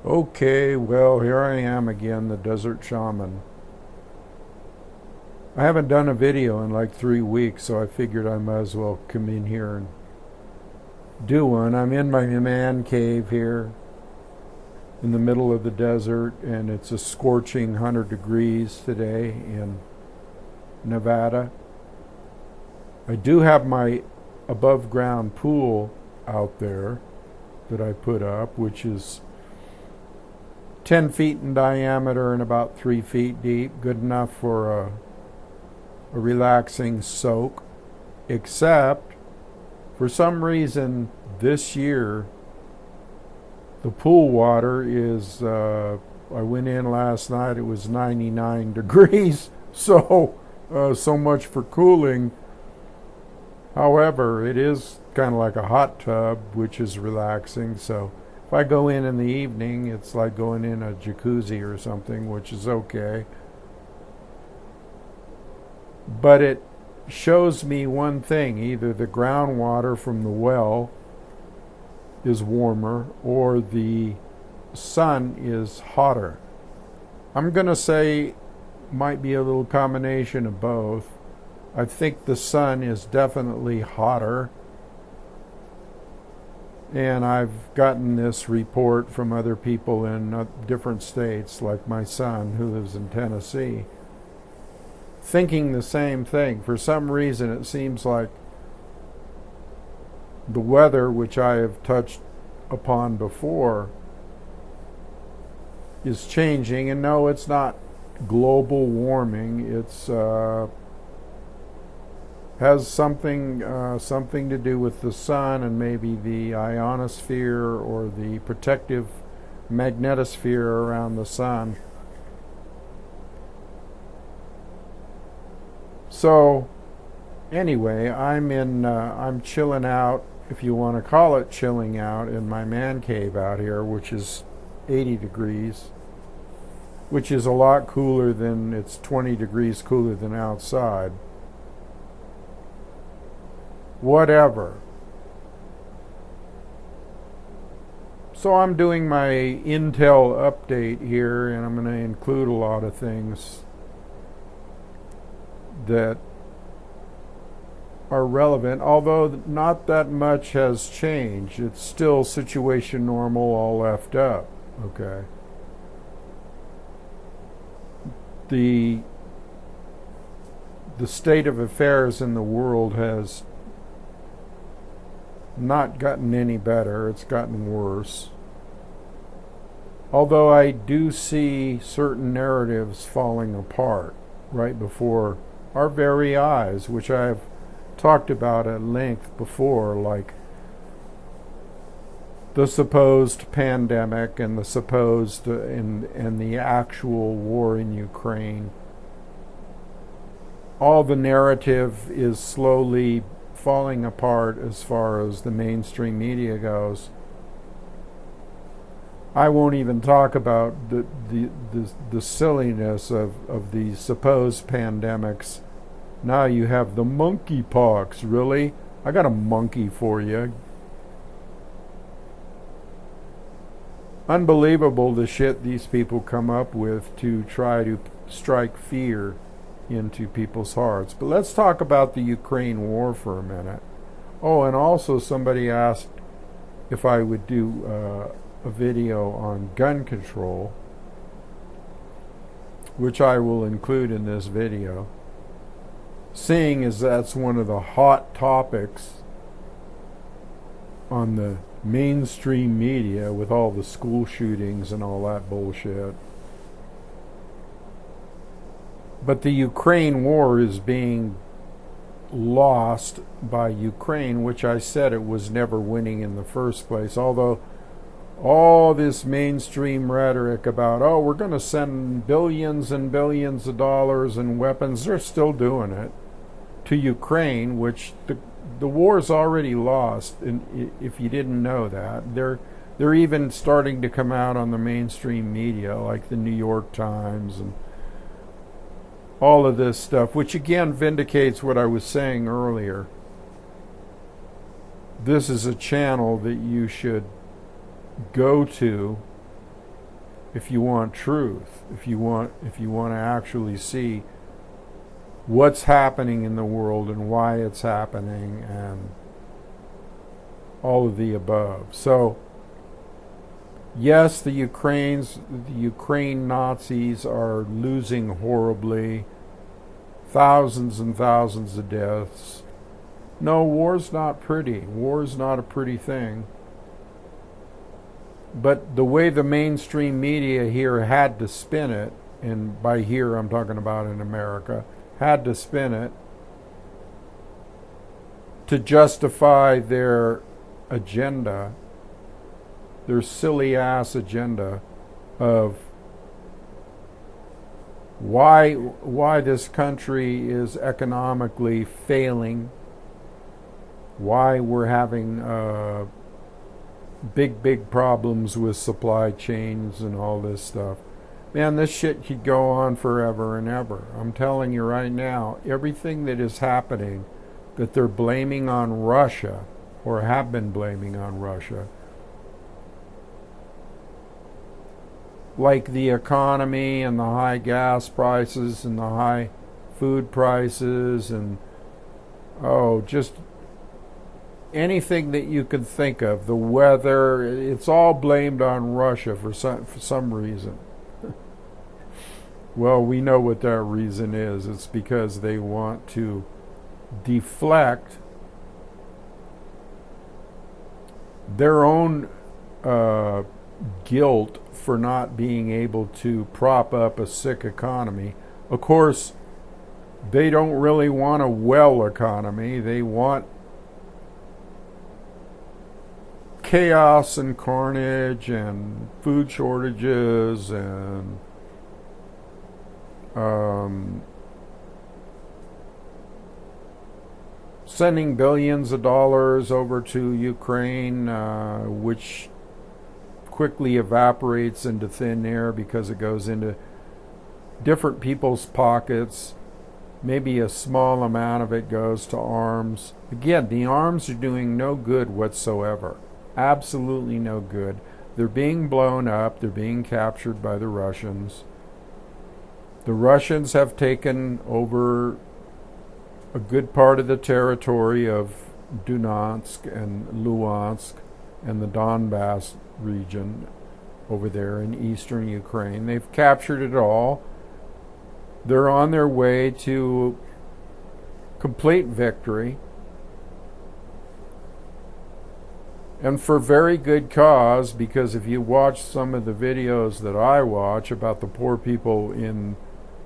Okay, well, here I am again, the Desert Shaman. I haven't done a video in like 3 weeks, so I figured I might as well come in here and do one. I'm in my man cave here in the middle of the desert, and it's a scorching 100 degrees today in Nevada. I do have my above ground pool out there that I put up, which is 10 feet in diameter and about 3 feet deep, good enough for a relaxing soak, except for some reason this year the pool water is, I went in last night, it was 99 degrees, so much for cooling. However, it is kind of like a hot tub, which is relaxing, so if I go in the evening, it's like going in a jacuzzi or something, which is okay. But it shows me one thing: either the groundwater from the well is warmer or the sun is hotter. I'm going to say might be a little combination of both. I think the sun is definitely hotter. And I've gotten this report from other people in different states, like my son who lives in Tennessee, thinking the same thing. For some reason, it seems like the weather, which I have touched upon before, is changing. And no, it's not global warming. It's has something to do with the sun and maybe the ionosphere or the protective magnetosphere around the sun. So anyway, I'm chilling out, if you want to call it chilling out, in my man cave out here, which is 80 degrees, which is a lot cooler than, it's 20 degrees cooler than outside. Whatever. So I'm doing my Intel update here, and I'm going to include a lot of things that are relevant, although not that much has changed. It's still situation normal, all left up. Okay. The state of affairs in the world has not gotten any better. It's gotten worse. Although I do see certain narratives falling apart right before our very eyes, which I've talked about at length before, like the supposed pandemic and the supposed and the actual war in Ukraine. All the narrative is slowly falling apart as far as the mainstream media goes. I won't even talk about the silliness of the supposed pandemics. Now you have the monkeypox. Really? I got a monkey for you. Unbelievable the shit these people come up with to try to strike fear into people's hearts. But let's talk about the Ukraine war for a minute. Oh, and also somebody asked if I would do a video on gun control, which I will include in this video, seeing as that's one of the hot topics on the mainstream media with all the school shootings and all that bullshit. But the Ukraine war is being lost by Ukraine, which I said it was never winning in the first place. Although all this mainstream rhetoric about, oh, we're going to send billions and billions of dollars and weapons, they're still doing it to Ukraine, which the war's already lost. And if you didn't know that, they're even starting to come out on the mainstream media, like the New York Times and all of this stuff, which again vindicates what I was saying earlier. This is a channel that you should go to if you want truth, if you want to actually see what's happening in the world and why it's happening and all of the above. So yes, the Ukraine Nazis are losing horribly, thousands and thousands of deaths. No, war's not pretty. War's not a pretty thing. But the way the mainstream media here had to spin it, and by here I'm talking about in America, had to spin it to justify their agenda, their silly ass agenda of why this country is economically failing, why we're having big problems with supply chains and all this stuff. Man, this shit could go on forever and ever. I'm telling you right now, everything that is happening that they're blaming on Russia, or have been blaming on Russia, like the economy and the high gas prices and the high food prices and just anything that you can think of, the weather, it's all blamed on Russia for some reason. Well, we know what that reason is. It's because they want to deflect their own guilt for not being able to prop up a sick economy. Of course, they don't really want a well economy. They want chaos and carnage and food shortages and sending billions of dollars over to Ukraine, which quickly evaporates into thin air because it goes into different people's pockets. Maybe a small amount of it goes to arms. Again, the arms are doing no good whatsoever. Absolutely no good. They're being blown up. They're being captured by the Russians. The Russians have taken over a good part of the territory of Donetsk and Luhansk and the Donbass region over there in eastern Ukraine. They've captured it all. They're on their way to complete victory. And for very good cause, because if you watch some of the videos that I watch about the poor people in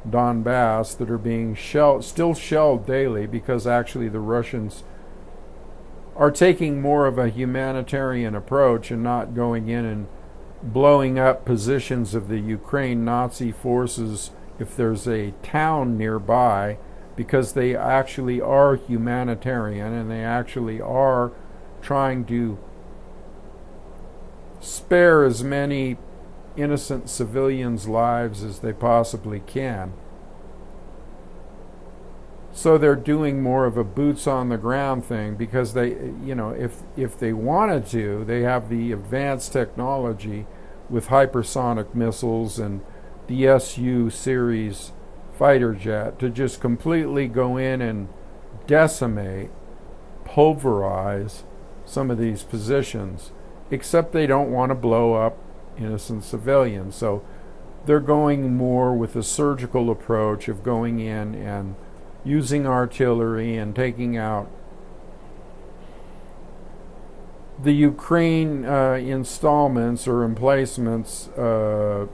Donbass that are being still shelled daily, because actually the Russians are taking more of a humanitarian approach and not going in and blowing up positions of the Ukraine Nazi forces if there's a town nearby, because they actually are humanitarian and they actually are trying to spare as many innocent civilians' lives as they possibly can. So they're doing more of a boots on the ground thing, because they, if they wanted to, they have the advanced technology with hypersonic missiles and the SU series fighter jet to just completely go in and decimate, pulverize some of these positions, except they don't want to blow up innocent civilians. So they're going more with a surgical approach of going in and using artillery and taking out the Ukraine installments or emplacements more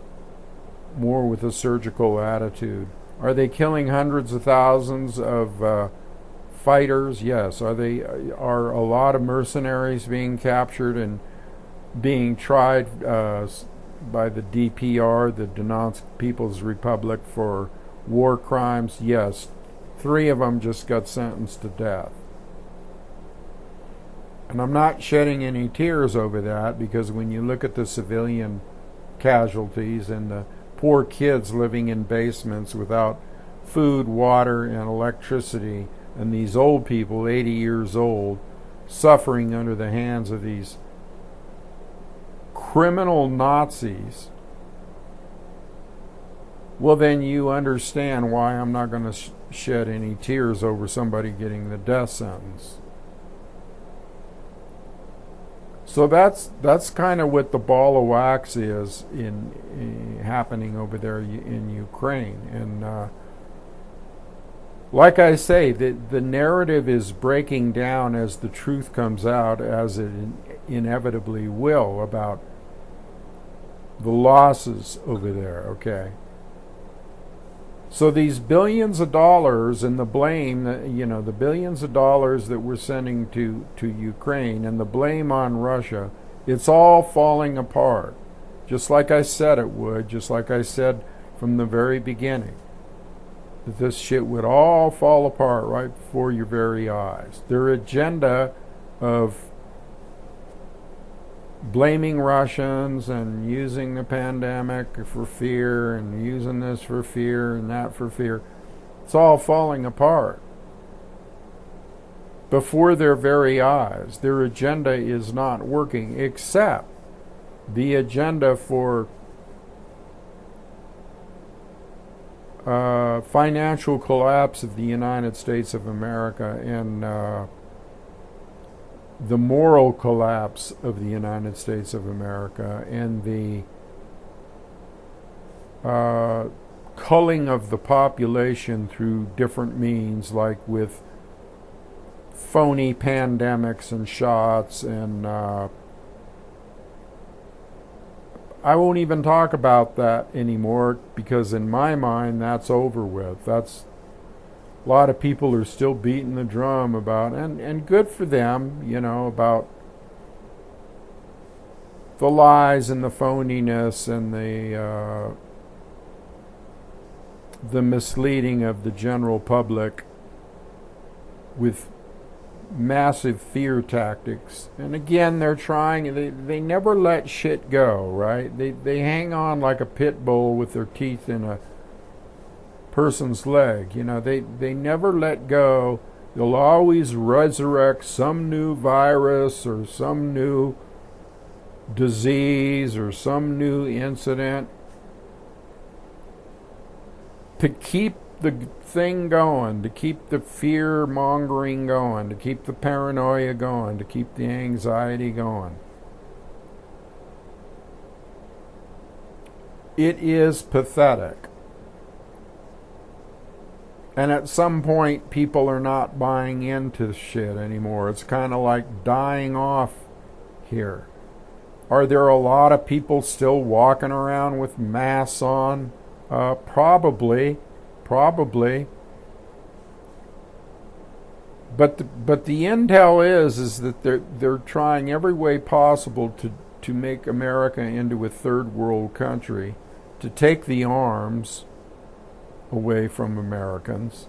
with a surgical attitude. Are they killing hundreds of thousands of fighters? Yes. Are a lot of mercenaries being captured and being tried by the DPR, the Donetsk People's Republic, for war crimes? Yes. 3 of them just got sentenced to death. And I'm not shedding any tears over that, because when you look at the civilian casualties and the poor kids living in basements without food, water, and electricity, and these old people, 80 years old, suffering under the hands of these criminal Nazis well, then you understand why I'm not going to shed any tears over somebody getting the death sentence. So that's kind of what the ball of wax is in happening over there in Ukraine. And like I say, the narrative is breaking down as the truth comes out, as it inevitably will, about the losses over there, okay? So these billions of dollars and the blame, the billions of dollars that we're sending to Ukraine and the blame on Russia, it's all falling apart. Just like I said it would, just like I said from the very beginning. That this shit would all fall apart right before your very eyes. Their agenda of blaming Russians and using the pandemic for fear and using this for fear and that for fear, it's all falling apart before their very eyes. Their agenda is not working, except the agenda for financial collapse of the United States of America and the moral collapse of the United States of America and the culling of the population through different means, like with phony pandemics and shots, and I won't even talk about that anymore, because in my mind that's over with. That's a lot of people are still beating the drum about, and good for them, about the lies and the phoniness and the misleading of the general public with massive fear tactics. And again, they're trying, they never let shit go, right? They hang on like a pit bull with their teeth in a person's leg. They never let go. They'll always resurrect some new virus or some new disease or some new incident to keep the thing going, to keep the fear mongering going, to keep the paranoia going, to keep the anxiety going. It is pathetic. And at some point, people are not buying into shit anymore. It's kind of like dying off here. Are there a lot of people still walking around with masks on? Probably. But the intel is that they're trying every way possible to make America into a third world country, to take the arms away from Americans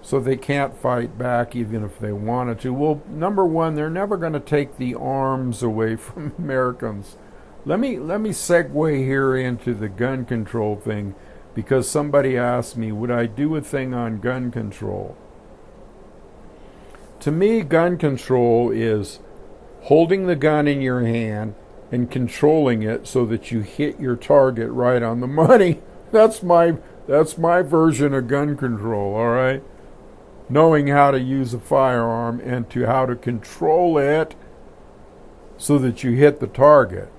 so they can't fight back even if they wanted to. Well, number one, they're never going to take the arms away from Americans. Let me segue here into the gun control thing, because somebody asked me, would I do a thing on gun control? To me, gun control is holding the gun in your hand and controlling it so that you hit your target right on the money. That's my version of gun control, all right? Knowing how to use a firearm and how to control it so that you hit the target.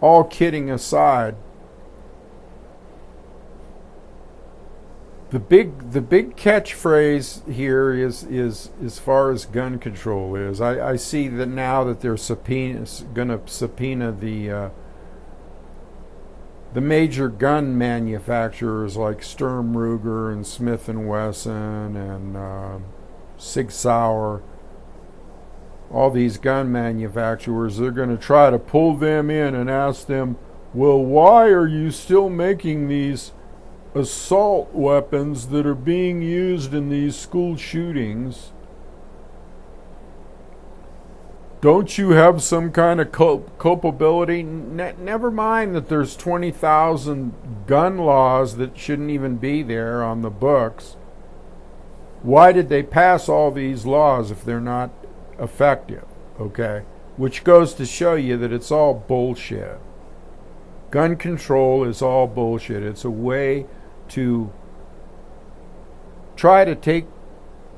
All kidding aside, the big catchphrase here is as far as gun control is. I see that now that they're going to subpoena the major gun manufacturers like Sturm Ruger and Smith & Wesson and Sig Sauer. All these gun manufacturers, they're going to try to pull them in and ask them, well, why are you still making these assault weapons that are being used in these school shootings? Don't you have some kind of culpability? Never mind that there's 20,000 gun laws that shouldn't even be there on the books. Why did they pass all these laws if they're not effective? Okay? Which goes to show you that it's all bullshit. Gun control is all bullshit. It's a way to try to take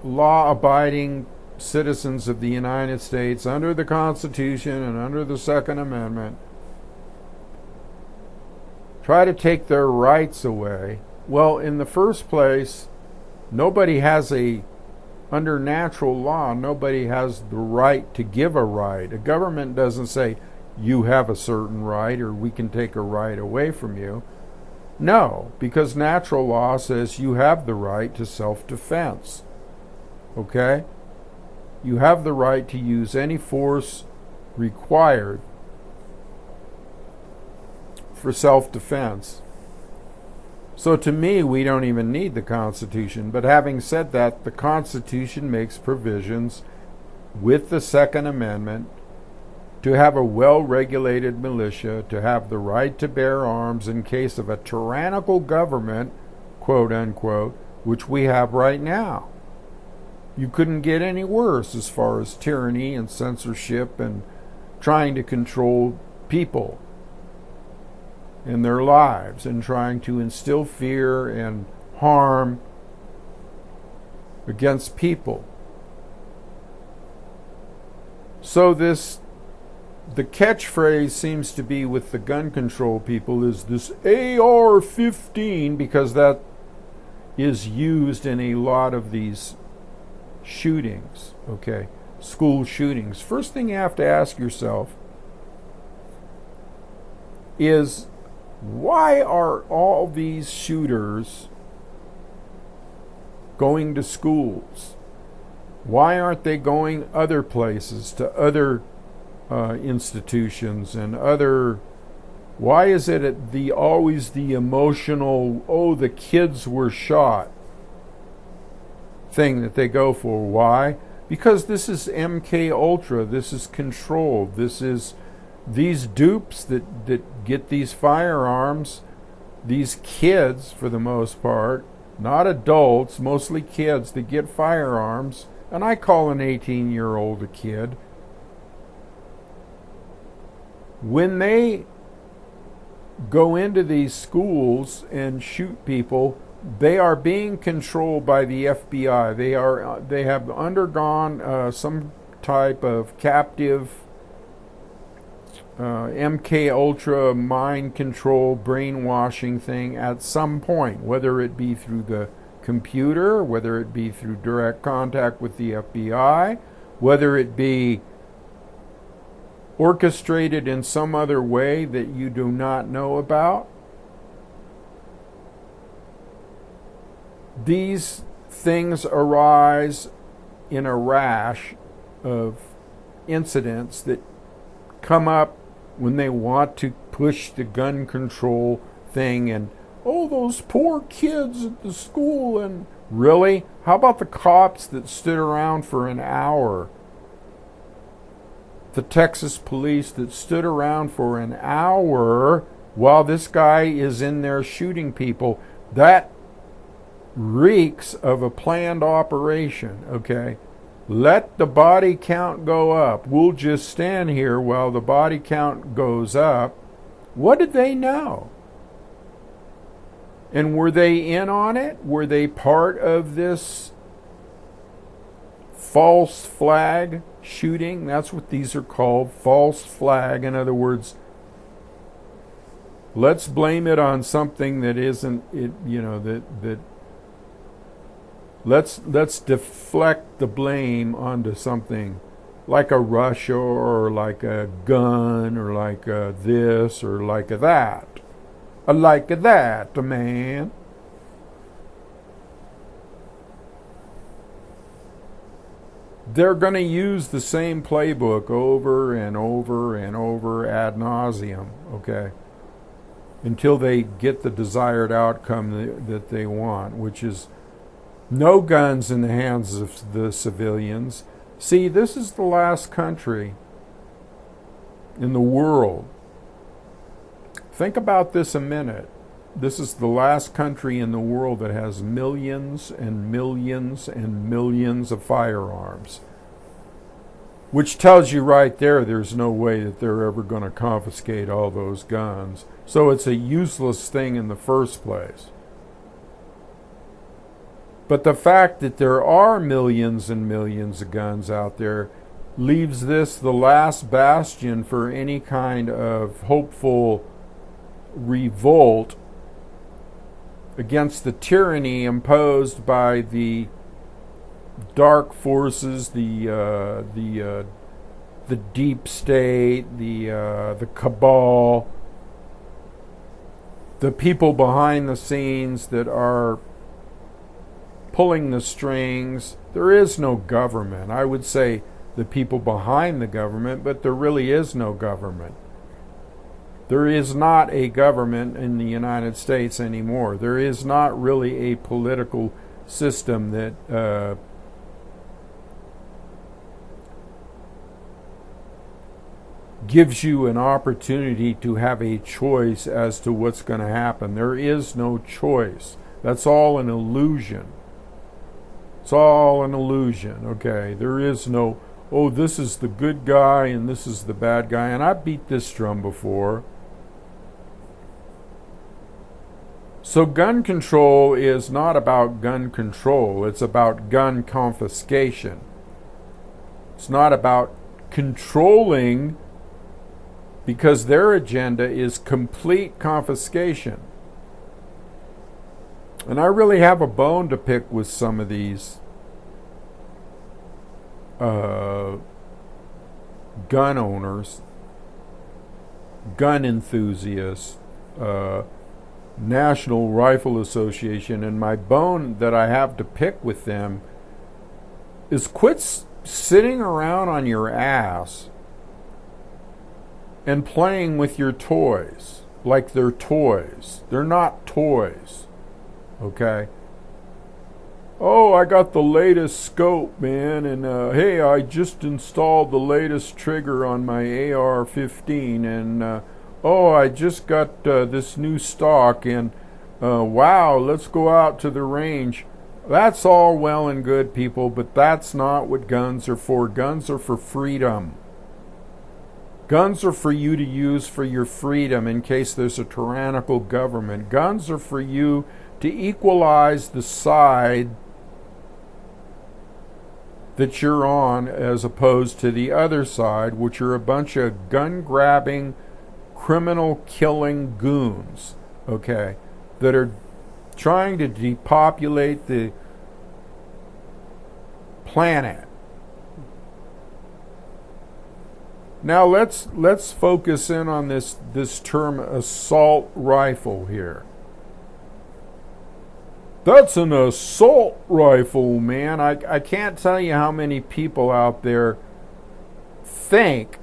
law-abiding citizens of the United States under the Constitution and under the Second Amendment, try to take their rights away. Well, in the first place, under natural law, nobody has the right to give a right. A government doesn't say, you have a certain right or we can take a right away from you. No, because natural law says you have the right to self-defense. Okay? You have the right to use any force required for self-defense. So to me, we don't even need the Constitution. But having said that, the Constitution makes provisions with the Second Amendment to have a well-regulated militia, to have the right to bear arms in case of a tyrannical government, quote unquote, which we have right now. You couldn't get any worse as far as tyranny and censorship and trying to control people in their lives and trying to instill fear and harm against people. So the catchphrase seems to be with the gun control people is this AR-15, because that is used in a lot of these shootings, okay, school shootings. First thing you have to ask yourself is, why are all these shooters going to schools? Why aren't they going other places, to other institutions and other? Why is it always the emotional, oh, the kids were shot thing that they go for? Why? Because this is MK Ultra. This is controlled. This is these dupes that get these firearms, these kids for the most part, not adults, mostly kids that get firearms, and I call an 18-year-old a kid. When they go into these schools and shoot people, they are being controlled by the FBI. They have undergone some type of captive MK Ultra mind control brainwashing thing at some point, whether it be through the computer, whether it be through direct contact with the FBI, whether it be orchestrated in some other way that you do not know about. These things arise in a rash of incidents that come up when they want to push the gun control thing, and oh, those poor kids at the school. And really, how about the cops that stood around for an hour? The Texas police that stood around for an hour while this guy is in there shooting people. That reeks of a planned operation, okay? Let the body count go up. We'll just stand here while the body count goes up. What did they know? And were they in on it? Were they part of this false flag shooting? That's what these are called, false flag. In other words, let's blame it on something that isn't it, that let's deflect the blame onto something like a Russia or like a gun or like a this or like a that. Like a that, man. They're going to use the same playbook over and over and over ad nauseum, okay, until they get the desired outcome that they want, which is no guns in the hands of the civilians. See, this is the last country in the world. Think about this a minute. This is the last country in the world that has millions and millions and millions of firearms. which tells you right there's no way that they're ever going to confiscate all those guns. So it's a useless thing in the first place. But the fact that there are millions and millions of guns out there leaves this the last bastion for any kind of hopeful revolt against the tyranny imposed by the dark forces, the deep state, the cabal, the people behind the scenes that are pulling the strings. There is no government. I would say the people behind the government, but there really is no government. There is not a government in the United States anymore. There is not really a political system that gives you an opportunity to have a choice as to what's going to happen. There is no choice. That's all an illusion. It's all an illusion, okay? There is no, oh, this is the good guy and this is the bad guy. And I beat this drum before. So gun control is not about gun control. It's about gun confiscation. It's not about controlling, because their agenda is complete confiscation. And I really have a bone to pick with some of these gun owners, gun enthusiasts, National Rifle Association, and my bone that I have to pick with them is quit sitting around on your ass and playing with your toys like they're toys. They're not toys, okay? Oh, I got the latest scope, man, and hey, I just installed the latest trigger on my AR-15, and oh, I just got this new stock, and wow, let's go out to the range. That's all well and good, people, but that's not what guns are for. Guns are for freedom. Guns are for you to use for your freedom in case there's a tyrannical government. Guns are for you to equalize the side that you're on as opposed to the other side, which are a bunch of gun-grabbing, criminal-killing goons, okay, that are trying to depopulate the planet. Now let's focus in on this term assault rifle here. That's an assault rifle, man. I can't tell you how many people out there think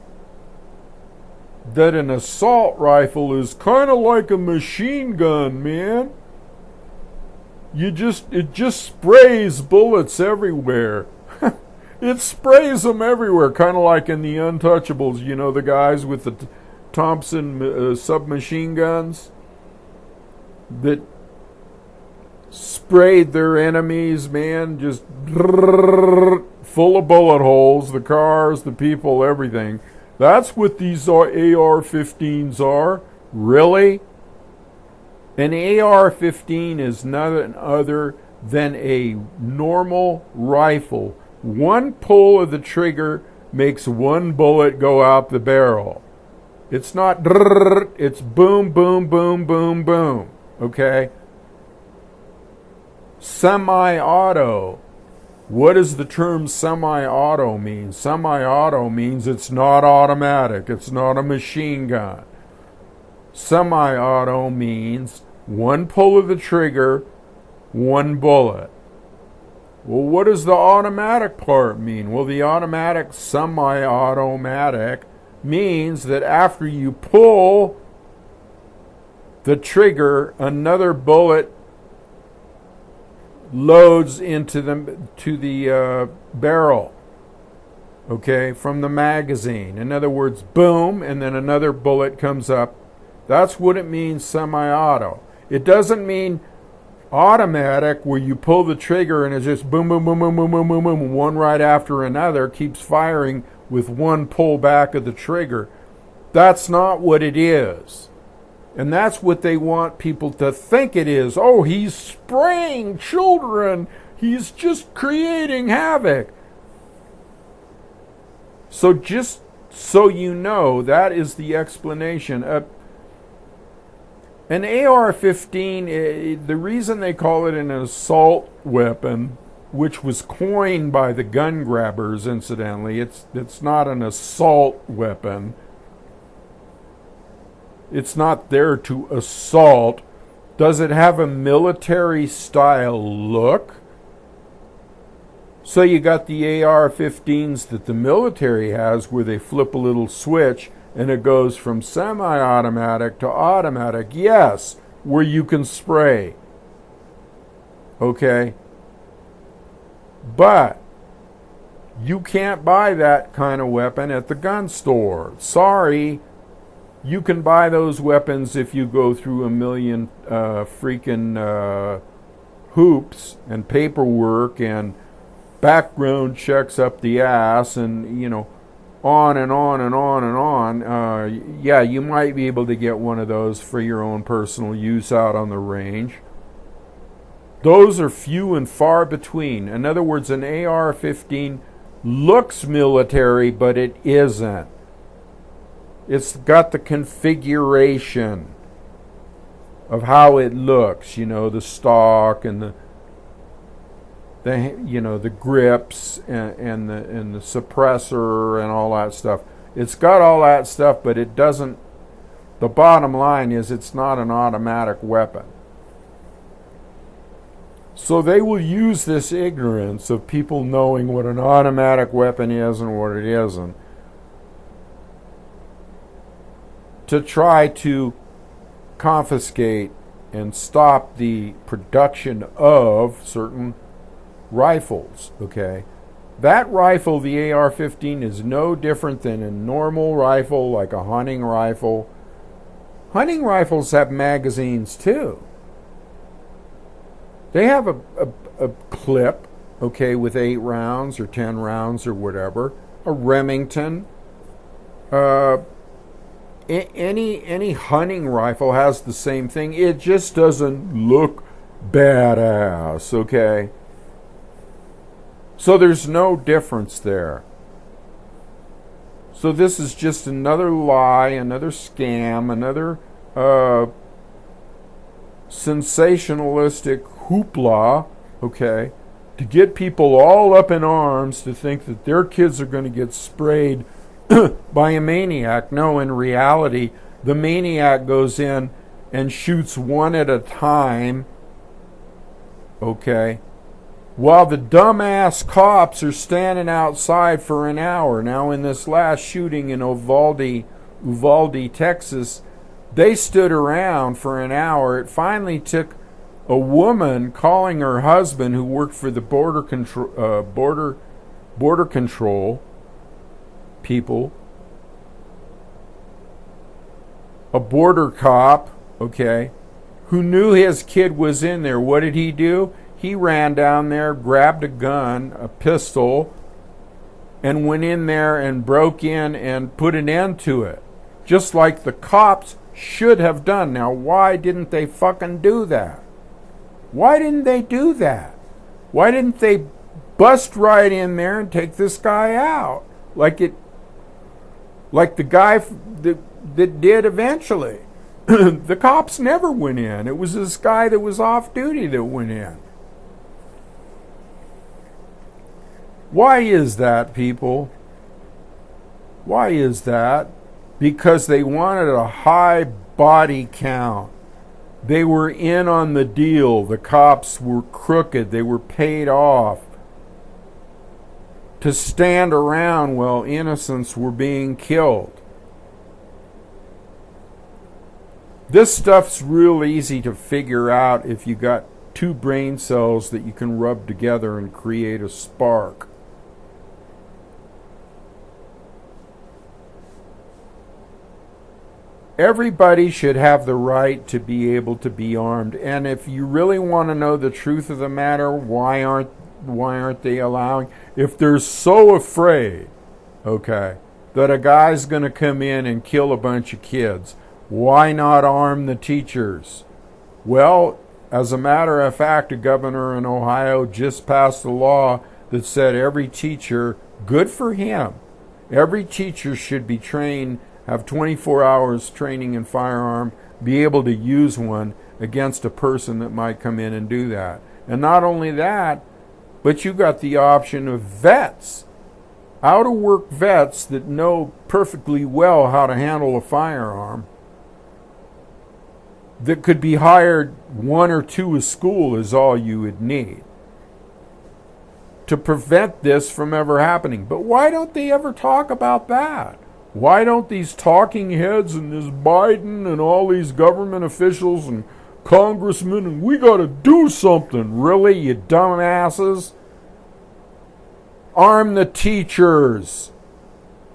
that an assault rifle is kind of like a machine gun, man. It just sprays bullets everywhere. It sprays them everywhere, kind of like in the Untouchables, you know, the guys with the Thompson submachine guns that sprayed their enemies, man, just full of bullet holes, the cars, the people, everything. That's what these AR-15s are. Really? An AR-15 is nothing other than a normal rifle. One pull of the trigger makes one bullet go out the barrel. It's not it's boom, boom, boom, boom, boom. Okay? Semi-auto. What does the term semi-auto mean? Semi-auto means it's not automatic. It's not a machine gun. Semi-auto means one pull of the trigger, one bullet. Well, what does the automatic part mean? Well, the automatic, semi-automatic, means that after you pull the trigger, another bullet loads into the barrel, okay, from the magazine. In other words, boom, and then another bullet comes up. That's what it means, semi-auto. It doesn't mean automatic, where you pull the trigger and it's just boom, boom, boom, boom, boom, boom, boom, boom, one right after another, keeps firing with one pull back of the trigger. That's not what it is. And that's what they want people to think it is. Oh, he's spraying children. He's just creating havoc. So just so you know, that is the explanation. An AR-15, the reason they call it an assault weapon, which was coined by the gun grabbers, incidentally, it's not an assault weapon. It's not there to assault. Does it have a military style look? So you got the AR-15s that the military has, where they flip a little switch and it goes from semi-automatic to automatic. Yes, where you can spray. Okay? But you can't buy that kind of weapon at the gun store. Sorry. You can buy those weapons if you go through a million freaking hoops and paperwork and background checks up the ass and, you know, on and on and on and on. Yeah, you might be able to get one of those for your own personal use out on the range. Those are few and far between. In other words, an AR-15 looks military, but it isn't. It's got the configuration of how it looks, you know, the stock and the you know, the grips and the suppressor and all that stuff. It's got all that stuff, but it doesn't. The bottom line is it's not an automatic weapon. So they will use this ignorance of people knowing what an automatic weapon is and what it isn't to try to confiscate and stop the production of certain rifles, okay? That rifle, the AR-15, is no different than a normal rifle, like a hunting rifle. Hunting rifles have magazines too. They have a clip, okay, with 8 rounds or 10 rounds or whatever. A Remington. Any hunting rifle has the same thing. It just doesn't look badass, okay? So there's no difference there. So this is just another lie, another scam, another sensationalistic hoopla, okay, to get people all up in arms to think that their kids are going to get sprayed by a maniac. No, in reality, the maniac goes in and shoots one at a time, okay, while the dumbass cops are standing outside for an hour. Now, in this last shooting in Uvalde, Texas, they stood around for an hour. It finally took a woman calling her husband, who worked for the border control people, a border cop, okay, who knew his kid was in there. What did he do? He ran down there, grabbed a gun, a pistol, and went in there and broke in and put an end to it. Just like the cops should have done. Now, why didn't they fucking do that? Why didn't they do that? Why didn't they bust right in there and take this guy out? Like the guy that did eventually. The cops never went in. It was this guy that was off duty that went in. Why is that, people? Why is that? Because they wanted a high body count. They were in on the deal. The cops were crooked. They were paid off to stand around while innocents were being killed. This stuff's real easy to figure out if you got 2 brain cells that you can rub together and create a spark. Everybody should have the right to be able to be armed. And if you really want to know the truth of the matter, why aren't they allowing? If they're so afraid okay, that a guy's going to come in and kill a bunch of kids. Why not arm the teachers? Well, as a matter of fact, a governor in Ohio just passed a law that said every teacher, good for him, every teacher should be trained, have 24 hours training in firearm, be able to use one against a person that might come in and do that. And not only that, but you got the option of vets, out-of-work vets that know perfectly well how to handle a firearm, that could be hired 1 or 2 a school is all you would need to prevent this from ever happening. But why don't they ever talk about that? Why don't these talking heads and this Biden and all these government officials and congressmen, and we got to do something, really, you dumbasses? Arm the teachers.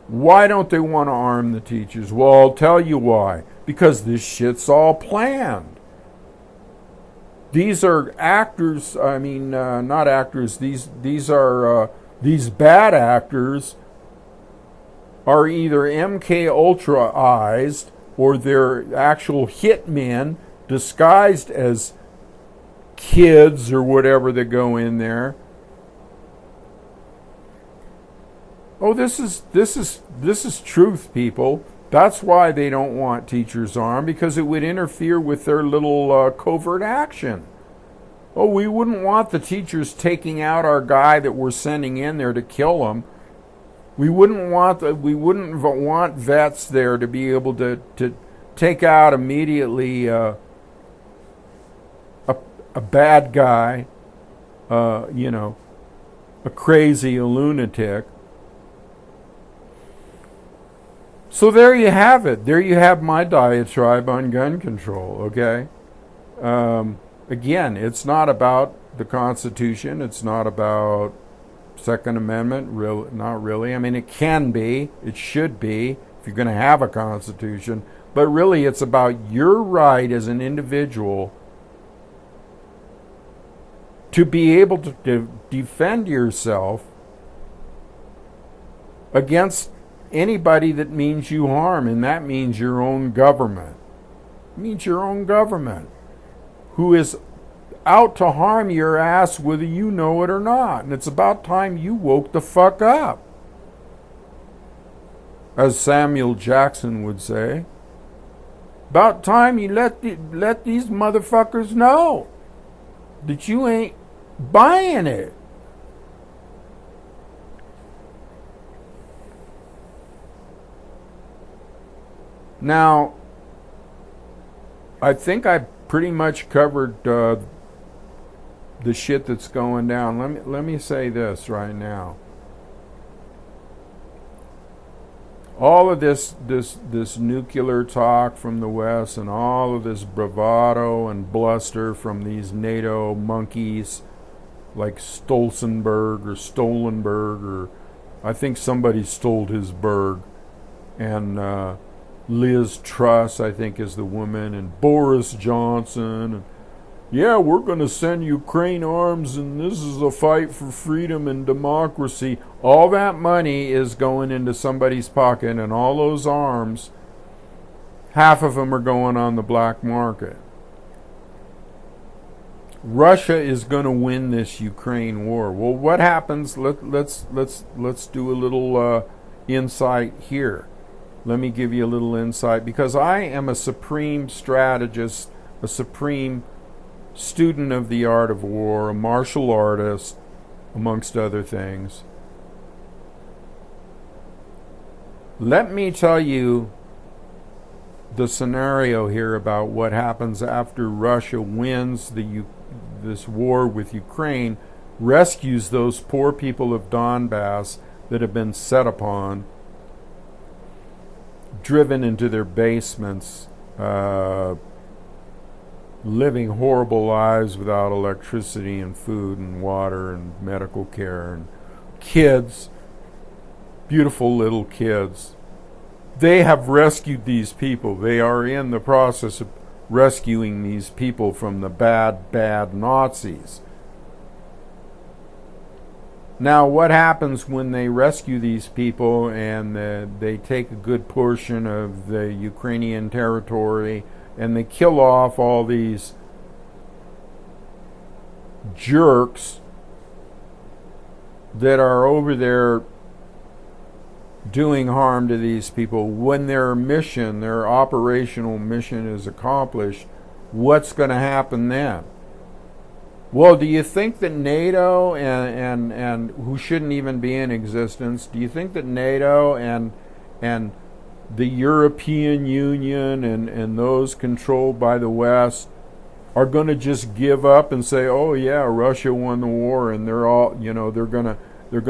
Why don't they want to arm the teachers? Well, I'll tell you why. Because this shit's all planned. These are actors, not actors, these bad actors are either MK Ultraized or they're actual hitmen disguised as kids or whatever that go in there. Oh, this is truth, people. That's why they don't want teachers armed, because it would interfere with their little covert action. Oh, we wouldn't want the teachers taking out our guy that we're sending in there to kill him. We wouldn't want vets there to be able to take out immediately a bad guy, a crazy lunatic. So there you have it. There you have my diatribe on gun control, okay? Again, it's not about the Constitution. It's not about Second Amendment, not really. I mean, it can be. It should be if you're going to have a Constitution. But really, it's about your right as an individual to be able to defend yourself against anybody that means you harm, and that means your own government. It means your own government, who is out to harm your ass whether you know it or not. And it's about time you woke the fuck up, as Samuel Jackson would say. About time you let these motherfuckers know that you ain't buying it. Now, I think I pretty much covered the shit that's going down. Let me say this right now. All of this nuclear talk from the West and all of this bravado and bluster from these NATO monkeys like Stolzenberg or Stolenberg, or I think somebody stole his berg, and Liz Truss, I think, is the woman, and Boris Johnson, and yeah, we're going to send Ukraine arms, and this is a fight for freedom and democracy. All that money is going into somebody's pocket, and all those arms, half of them are going on the black market. Russia is going to win this Ukraine war. Well, what happens? Let's do a little insight here. Let me give you a little insight, because I am a supreme strategist, a supreme student of the art of war, a martial artist, amongst other things. Let me tell you the scenario here about what happens after Russia wins this war with Ukraine, rescues those poor people of Donbass that have been set upon, driven into their basements, living horrible lives without electricity and food and water and medical care, and kids, beautiful little kids. They have rescued these people. They are in the process of rescuing these people from the bad Nazis. Now, what happens when they rescue these people and they take a good portion of the Ukrainian territory and they kill off all these jerks that are over there doing harm to these people? When their mission, their operational mission is accomplished, what's going to happen then? Well, do you think that NATO and who shouldn't even be in existence, do you think that NATO and the European Union and those controlled by the West are going to just give up and say, "Oh yeah, Russia won the war," and they're all, they're going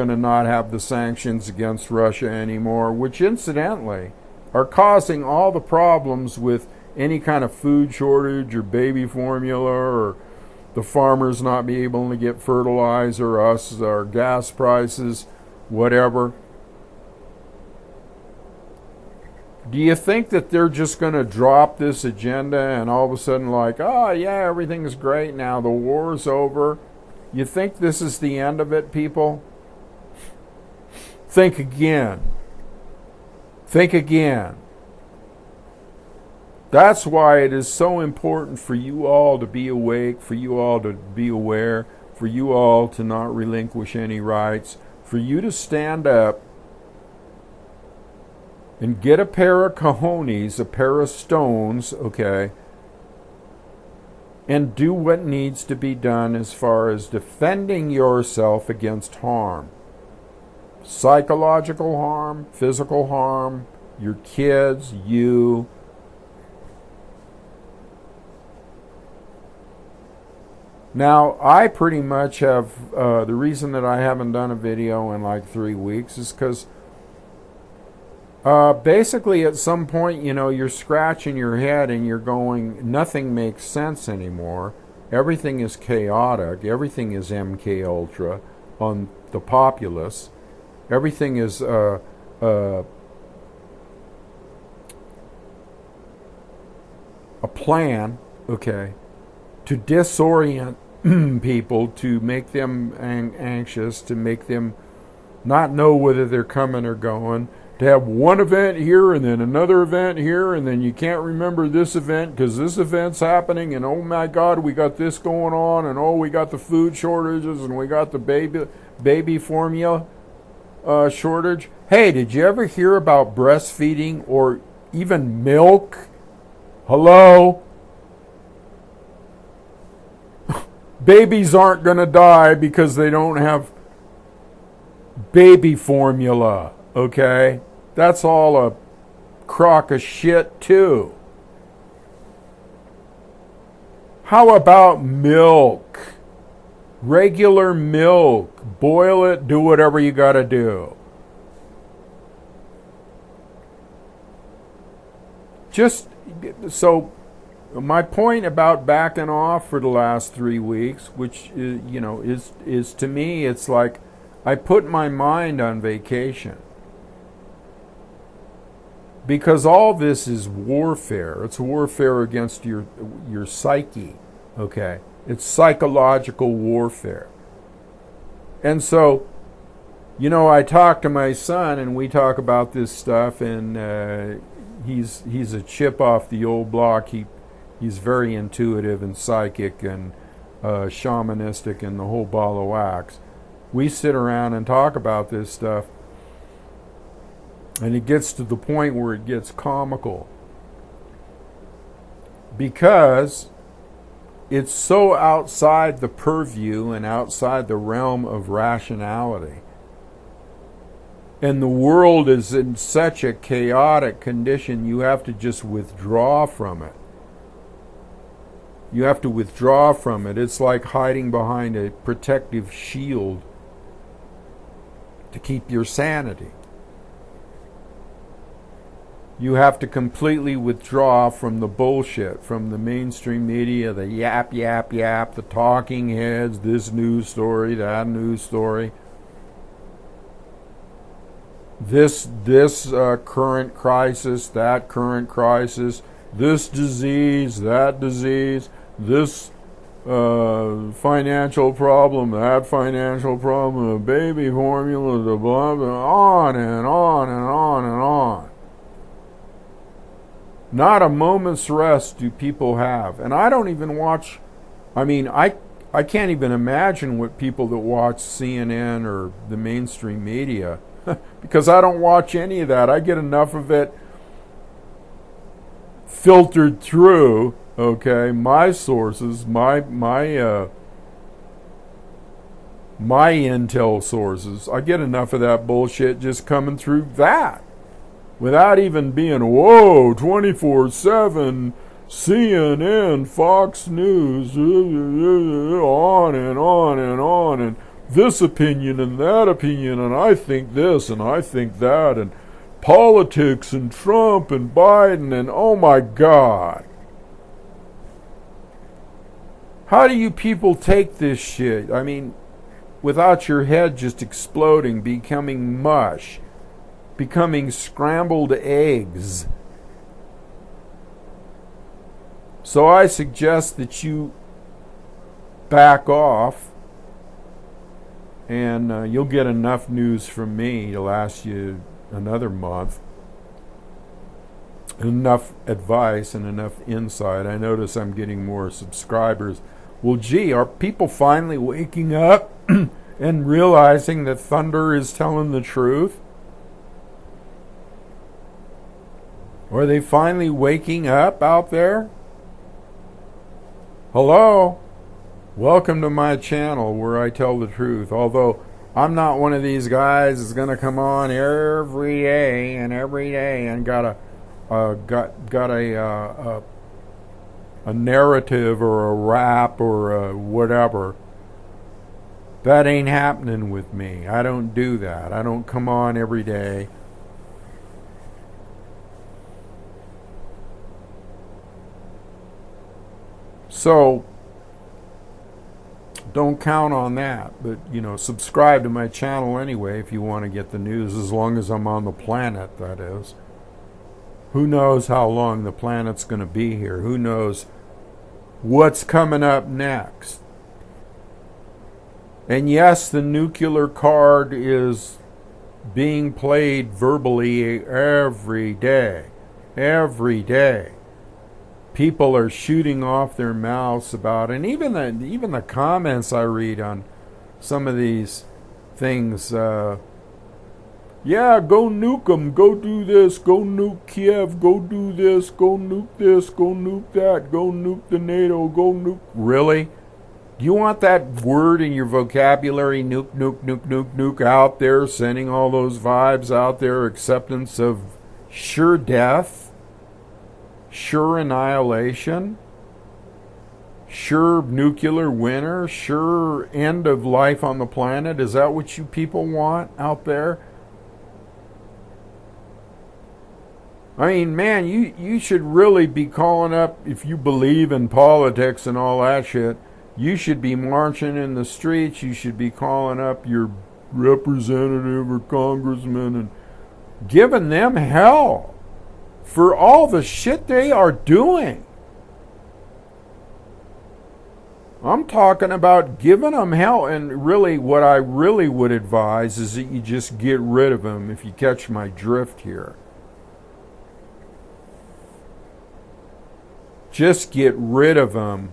to not have the sanctions against Russia anymore, which incidentally are causing all the problems with any kind of food shortage or baby formula or the farmers not be able to get fertilizer, our gas prices, whatever. Do you think that they're just going to drop this agenda and all of a sudden like, oh yeah, everything's great now, the war's over? You think this is the end of it, people? Think again. Think again. That's why it is so important for you all to be awake, for you all to be aware, for you all to not relinquish any rights, for you to stand up and get a pair of cojones, a pair of stones, okay, and do what needs to be done as far as defending yourself against harm. Psychological harm, physical harm, your kids, you. Now, I pretty much have, the reason that I haven't done a video in like 3 weeks is because basically at some point, you're scratching your head and you're going, nothing makes sense anymore. Everything is chaotic. Everything is MK Ultra on the populace. Everything is a plan, okay, to disorient people, to make them anxious, to make them not know whether they're coming or going, to have one event here and then another event here, and then you can't remember this event because this event's happening, and oh my God, we got this going on, and oh, we got the food shortages, and we got the baby formula shortage. Hey, did you ever hear about breastfeeding or even milk? Hello? Babies aren't going to die because they don't have baby formula, okay? That's all a crock of shit, too. How about milk? Regular milk. Boil it, do whatever you got to do. Just so my point about backing off for the last 3 weeks, which is to me, it's like I put my mind on vacation. Because all this is warfare. It's warfare against your psyche, okay? It's psychological warfare. And so, I talk to my son and we talk about this stuff, and he's a chip off the old block. He's very intuitive and psychic and shamanistic and the whole ball of wax. We sit around and talk about this stuff, and it gets to the point where it gets comical. Because it's so outside the purview and outside the realm of rationality. And the world is in such a chaotic condition, you have to just withdraw from it. You have to withdraw from it. It's like hiding behind a protective shield to keep your sanity. You have to completely withdraw from the bullshit, from the mainstream media, the yap, the talking heads, this news story, that news story. This current crisis, that current crisis, this disease, that disease, this financial problem, that financial problem, the baby formula, the blah, blah, on and on and on and on. Not a moment's rest do people have. And I don't even watch, I can't even imagine what people that watch CNN or the mainstream media, because I don't watch any of that. I get enough of it filtered through, okay, my sources, my intel sources. I get enough of that bullshit just coming through that, without even being, whoa, 24/7, CNN, Fox News, on and on and on, and this opinion and that opinion, and I think this and I think that, and politics and Trump and Biden, and oh my God. How do you people take this shit? I mean, without your head just exploding, becoming mush, becoming scrambled eggs. So I suggest that you back off, and you'll get enough news from me to last you another month. Enough advice and enough insight. I notice I'm getting more subscribers. Well, gee, are people finally waking up and realizing that thunder is telling the truth? Are they finally waking up out there? Hello? Welcome to my channel where I tell the truth. Although I'm not one of these guys that's going to come on every day and got a narrative or a rap or a whatever. That ain't happening with me. I don't do that. I don't come on every day. So don't count on that, but subscribe to my channel anyway if you want to get the news, as long as I'm on the planet, that is. Who knows how long the planet's going to be here? Who knows what's coming up next? And yes, the nuclear card is being played verbally every day. Every day. People are shooting off their mouths about it. And even the comments I read on some of these things, yeah, go nuke them, go do this, go nuke Kiev, go do this, go nuke that, go nuke the NATO, go nuke. Really? Do you want that word in your vocabulary, nuke, nuke, nuke, nuke, nuke, out there, sending all those vibes out there, acceptance of sure death? Sure annihilation, sure nuclear winter, sure end of life on the planet? Is that what you people want out there? I mean, man, you should really be calling up, if you believe in politics and all that shit, you should be marching in the streets, you should be calling up your representative or congressman and giving them hell for all the shit they are doing. I'm talking about giving them hell. And really, what I really would advise is that you just get rid of them, if you catch my drift here. Just get rid of them.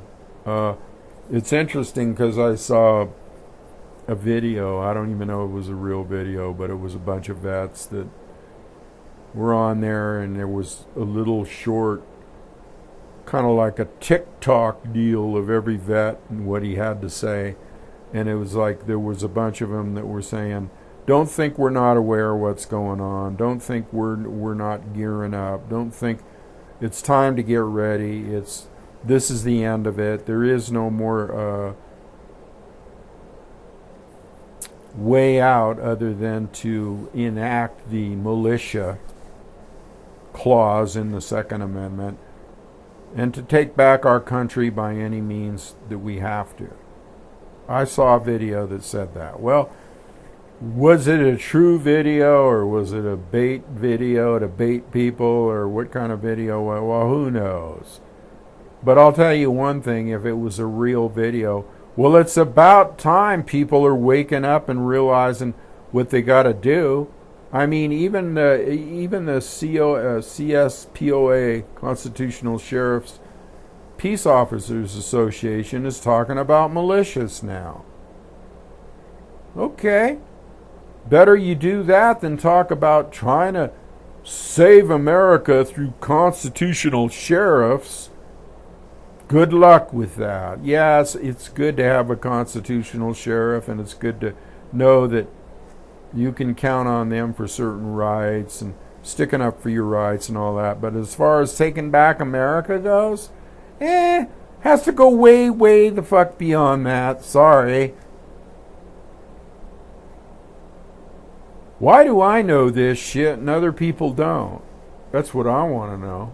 It's interesting because I saw a video. I don't even know if it was a real video, but it was a bunch of vets that were on there, and there was a little short, kind of like a TikTok deal of every vet and what he had to say. And it was like there was a bunch of them that were saying, don't think we're not aware of what's going on. Don't think we're not gearing up. Don't think it's time to get ready. This is the end of it. There is no more way out other than to enact the militia clause in the Second Amendment and to take back our country by any means that we have to. I saw a video that said that. Well, was it a true video, or was it a bait video to bait people, or what kind of video? Well, who knows? But I'll tell you one thing, if it was a real video, well, it's about time people are waking up and realizing what they got to do. I mean, even the CSPOA, Constitutional Sheriffs Peace Officers Association, is talking about militias now. Okay. Better you do that than talk about trying to save America through constitutional sheriffs. Good luck with that. Yes, it's good to have a constitutional sheriff, and it's good to know that you can count on them for certain rights and sticking up for your rights and all that. But as far as taking back America goes, has to go way, way the fuck beyond that. Sorry. Why do I know this shit and other people don't? That's what I want to know.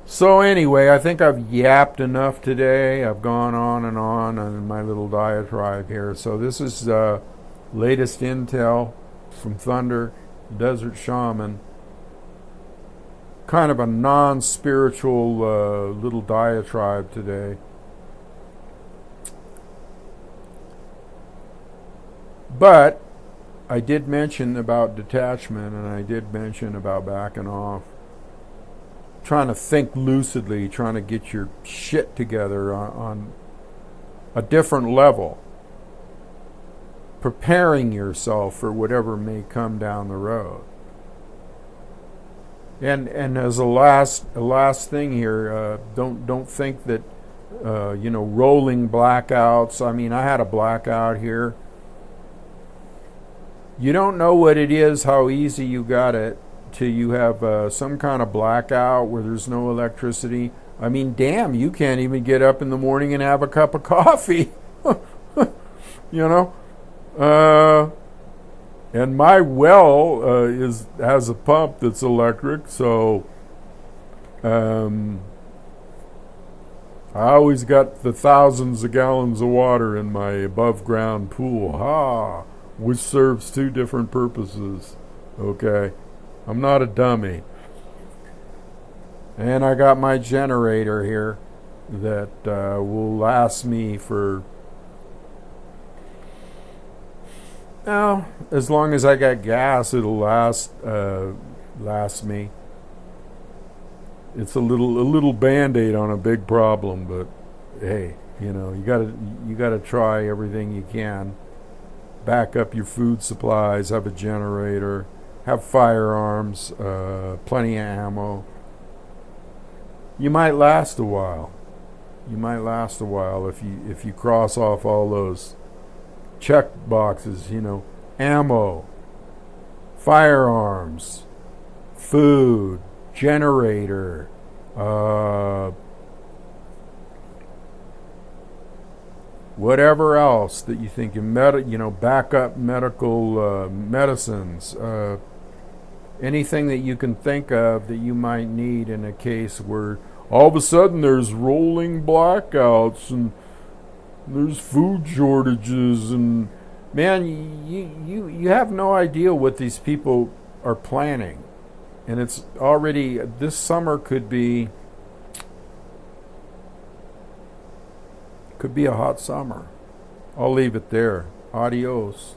So anyway, I think I've yapped enough today. I've gone on in my little diatribe here. So this is latest intel from Thunder, Desert Shaman. Kind of a non-spiritual little diatribe today. But I did mention about detachment, and I did mention about backing off. Trying to think lucidly, trying to get your shit together on a different level. Preparing yourself for whatever may come down the road. And as a last thing here, don't think that rolling blackouts. I mean, I had a blackout here. You don't know what it is, how easy you got it, till you have some kind of blackout where there's no electricity. I mean, damn, you can't even get up in the morning and have a cup of coffee. And my well has a pump that's electric, so I always got the thousands of gallons of water in my above-ground pool. Which serves two different purposes. Okay, I'm not a dummy. And I got my generator here that will last me for, as long as I got gas, it'll last me. It's a little band-aid on a big problem, but hey, you gotta try everything you can. Back up your food supplies, have a generator, have firearms, plenty of ammo. You might last a while. If you cross off all those check boxes, ammo, firearms, food, generator, whatever else that you think, backup medical medicines, anything that you can think of that you might need in a case where all of a sudden there's rolling blackouts and there's food shortages, and man, you have no idea what these people are planning. And it's already, this summer could be a hot summer. I'll leave it there. Adios.